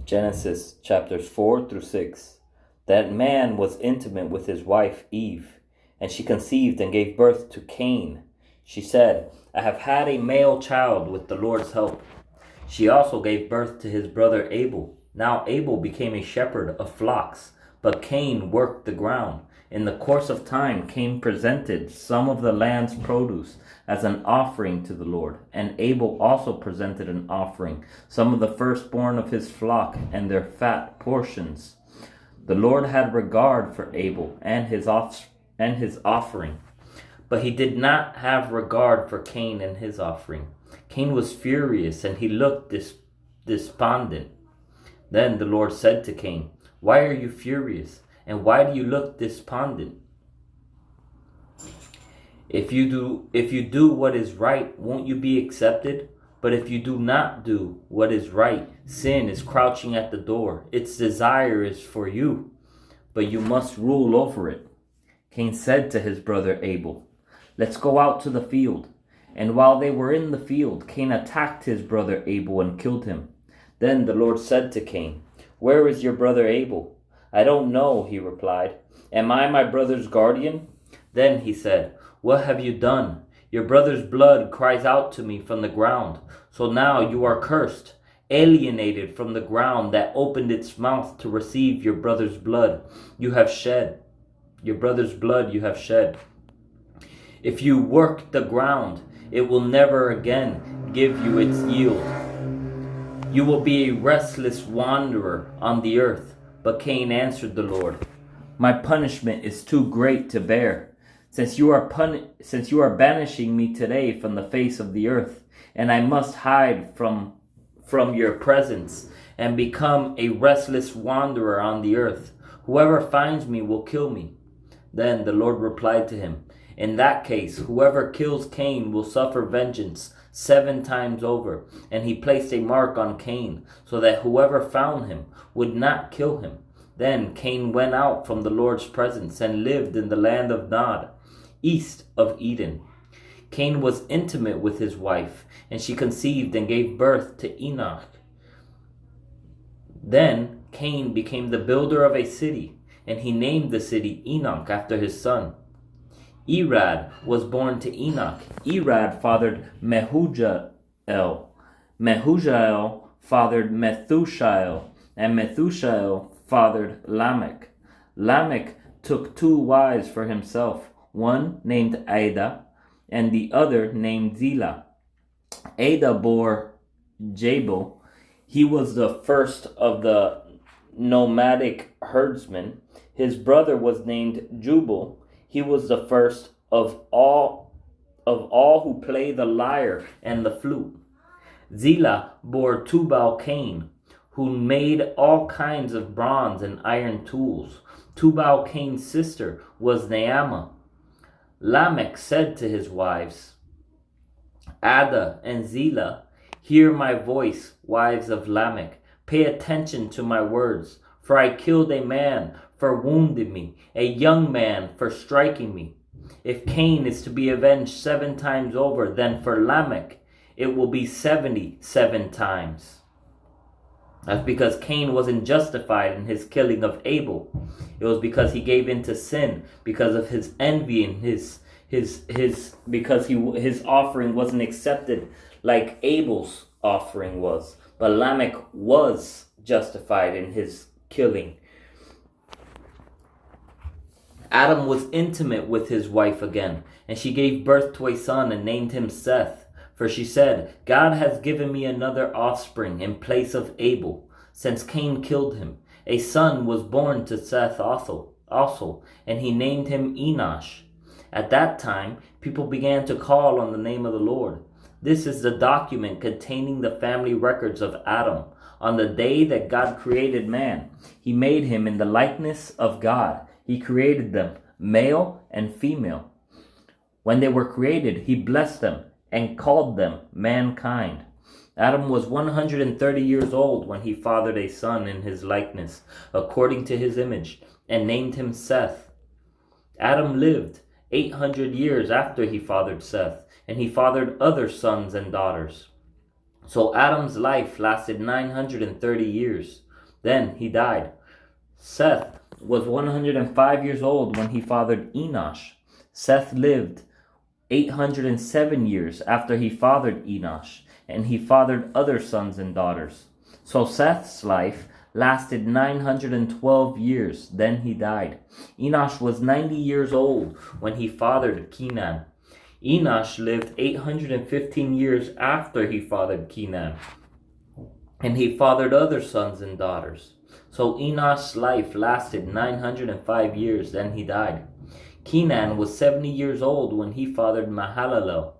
Genesis chapters 4 through 6. That man was intimate with his wife Eve, and she conceived and gave birth to Cain. She said, I have had a male child with the Lord's help. She also gave birth to his brother Abel. Now Abel became a shepherd of flocks, but Cain worked the ground. In the course of time, Cain presented some of the land's produce as an offering to the Lord, and Abel also presented an offering, some of the firstborn of his flock and their fat portions. The Lord had regard for Abel and his offering, but he did not have regard for Cain and his offering. Cain was furious, and he looked despondent. Then the Lord said to Cain, Why are you furious? And why do you look despondent? If you do what is right, won't you be accepted? But if you do not do what is right, sin is crouching at the door. Its desire is for you, but you must rule over it. Cain said to his brother Abel, Let's go out to the field. And while they were in the field, Cain attacked his brother Abel and killed him. Then the Lord said to Cain, Where is your brother Abel? I don't know, he replied. Am I my brother's guardian? Then he said, What have you done? Your brother's blood cries out to me from the ground. So now you are cursed, alienated from the ground that opened its mouth to receive your brother's blood you have shed. Your brother's blood you have shed. If you work the ground, it will never again give you its yield. You will be a restless wanderer on the earth. But Cain answered the Lord, My punishment is too great to bear, since you are banishing me today from the face of the earth, and I must hide from your presence and become a restless wanderer on the earth. Whoever finds me will kill me. Then the Lord replied to him, In that case, whoever kills Cain will suffer vengeance 7 times over. And he placed a mark on Cain, so that whoever found him would not kill him. Then Cain went out from the Lord's presence and lived in the land of Nod, east of Eden. Cain was intimate with his wife, and she conceived and gave birth to Enoch. Then Cain became the builder of a city, and he named the city Enoch after his son. Irad was born to Enoch. Irad fathered Mehujael. Mehujael fathered Methushael, and Methushael fathered Lamech. Lamech took 2 wives for himself, one named Adah, and the other named Zillah. Adah bore Jabal. He was the first of the nomadic herdsmen. His brother was named Jubal. He was the first of all who play the lyre and the flute. Zillah bore Tubal-Cain, who made all kinds of bronze and iron tools. Tubal-Cain's sister was Naamah. Lamech said to his wives, Adah and Zillah, Hear my voice, wives of Lamech. Pay attention to my words, for I killed a man for wounding me, a young man for striking me. If Cain is to be avenged 7 times over, then for Lamech it will be 77 times. That's because Cain wasn't justified in his killing of Abel. It was because he gave in to sin, because of his envy and his offering wasn't accepted like Abel's offering was. But Lamech was justified in his killing. Adam was intimate with his wife again, and she gave birth to a son and named him Seth. For she said, God has given me another offspring in place of Abel, since Cain killed him. A son was born to Seth also, and he named him Enosh. At that time, people began to call on the name of the Lord. This is the document containing the family records of Adam. On the day that God created man, he made him in the likeness of God. He created them, male and female. When they were created, he blessed them and called them mankind. Adam was 130 years old when he fathered a son in his likeness, according to his image, and named him Seth. Adam lived 800 years after he fathered Seth, and he fathered other sons and daughters. So Adam's life lasted 930 years. Then he died. Seth was 105 years old when he fathered Enosh. Seth lived 807 years after he fathered Enosh, and he fathered other sons and daughters. So Seth's life lasted 912 years, then he died. Enosh was 90 years old when he fathered Kenan. Enosh lived 815 years after he fathered Kenan, and he fathered other sons and daughters. So Enosh's life lasted 905 years, then he died. Kenan was 70 years old when he fathered Mahalalel.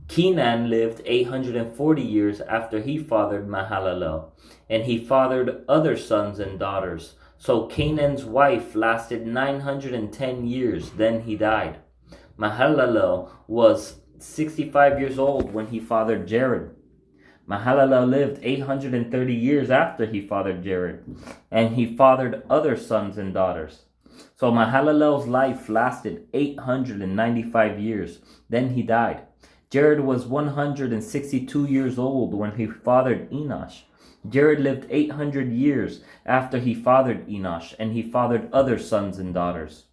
Kenan lived 840 years after he fathered Mahalalel, and he fathered other sons and daughters. So Canan's wife lasted 910 years, then he died. Mahalalel was 65 years old when he fathered Jared. Mahalalel lived 830 years after he fathered Jared, and he fathered other sons and daughters. So Mahalalel's life lasted 895 years, then he died. Jared was 162 years old when he fathered Enosh. Jared lived 800 years after he fathered Enosh, and he fathered other sons and daughters.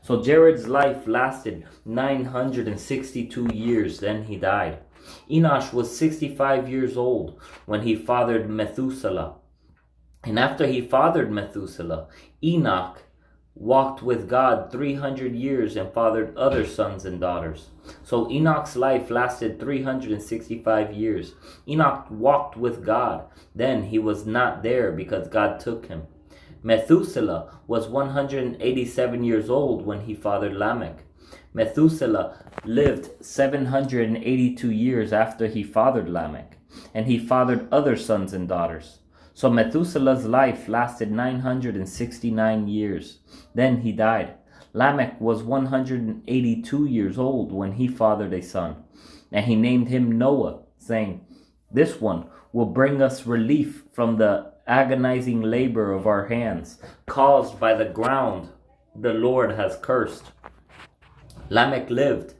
So Jared's life lasted 962 years, then he died. Enosh was 65 years old when he fathered Methuselah. And after he fathered Methuselah, Enoch walked with God 300 years and fathered other sons and daughters. So Enoch's life lasted 365 years. Enoch walked with God. Then he was not there because God took him. Methuselah was 187 years old when he fathered Lamech. Methuselah lived 782 years after he fathered Lamech, and he fathered other sons and daughters. So Methuselah's life lasted 969 years. Then he died. Lamech was 182 years old when he fathered a son, and he named him Noah, saying, "This one will bring us relief from the agonizing labor of our hands, caused by the ground the Lord has cursed." Lamech lived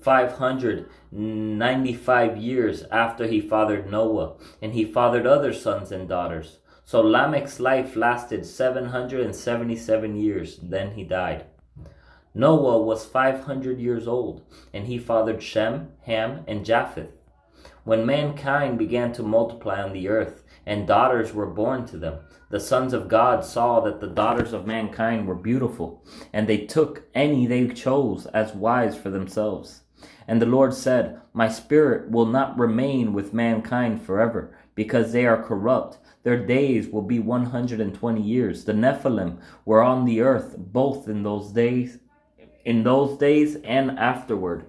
595 years after he fathered Noah, and he fathered other sons and daughters. So Lamech's life lasted 777 years, then he died. Noah was 500 years old, and he fathered Shem, Ham, and Japheth. When mankind began to multiply on the earth, and daughters were born to them, the sons of God saw that the daughters of mankind were beautiful, and they took any they chose as wives for themselves. And the Lord said, "My spirit will not remain with mankind forever, because they are corrupt. Their days will be 120 years. The Nephilim were on the earth both in those days and afterward,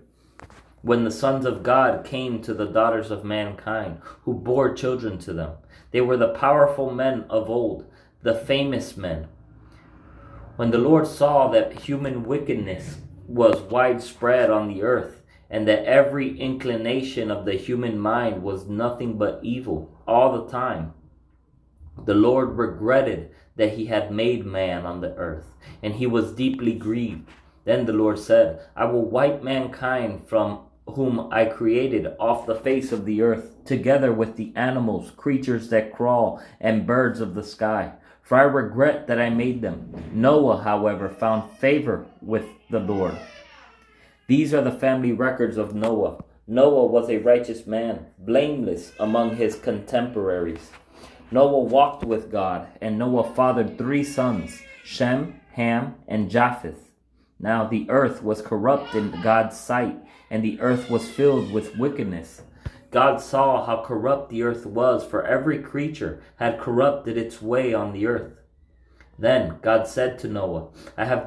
when the sons of God came to the daughters of mankind, who bore children to them. They were the powerful men of old, the famous men. When the Lord saw that human wickedness was widespread on the earth, and that every inclination of the human mind was nothing but evil all the time, the Lord regretted that he had made man on the earth, and he was deeply grieved. Then the Lord said, "I will wipe mankind from whom I created off the face of the earth, together with the animals, creatures that crawl, and birds of the sky, for I regret that I made them." Noah, however, found favor with the Lord. These are the family records of Noah. Noah was a righteous man, blameless among his contemporaries. Noah walked with God, and Noah fathered 3 sons, Shem, Ham, and Japheth. Now the earth was corrupt in God's sight, and the earth was filled with wickedness. God saw how corrupt the earth was, for every creature had corrupted its way on the earth. Then God said to Noah, I have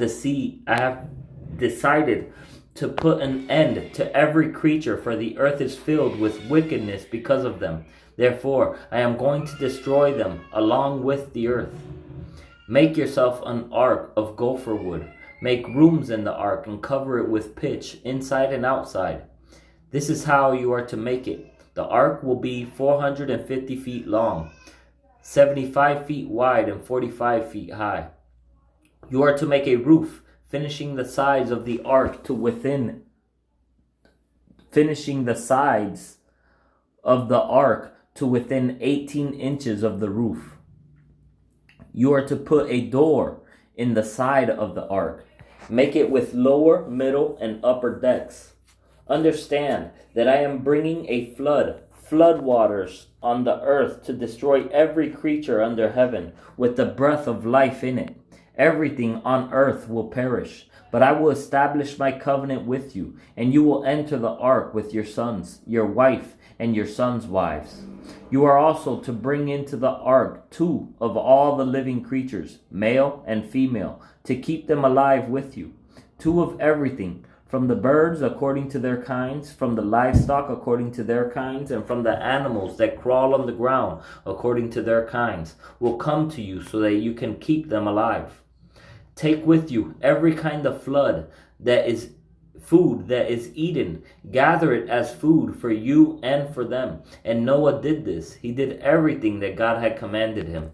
decided to put an end to every creature, for the earth is filled with wickedness because of them. Therefore, I am going to destroy them along with the earth. Make yourself an ark of gopher wood. Make rooms in the ark and cover it with pitch, inside and outside. This is how you are to make it. The ark will be 450 feet long, 75 feet wide, and 45 feet high. You are to make a roof, finishing the sides of the ark to within 18 inches of the roof. You are to put a door in the side of the ark. Make it with lower, middle, and upper decks. Understand that I am bringing a flood waters on the earth to destroy every creature under heaven with the breath of life in it. Everything on earth will perish, but I will establish my covenant with you, and you will enter the ark with your sons, your wife, and your sons' wives. You are also to bring into the ark 2 of all the living creatures, male and female, to keep them alive with you. 2 of everything, from the birds according to their kinds, from the livestock according to their kinds, and from the animals that crawl on the ground according to their kinds, will come to you so that you can keep them alive. Take with you every kind of food that is eaten. Gather it as food for you and for them. And Noah did this. He did everything that God had commanded him.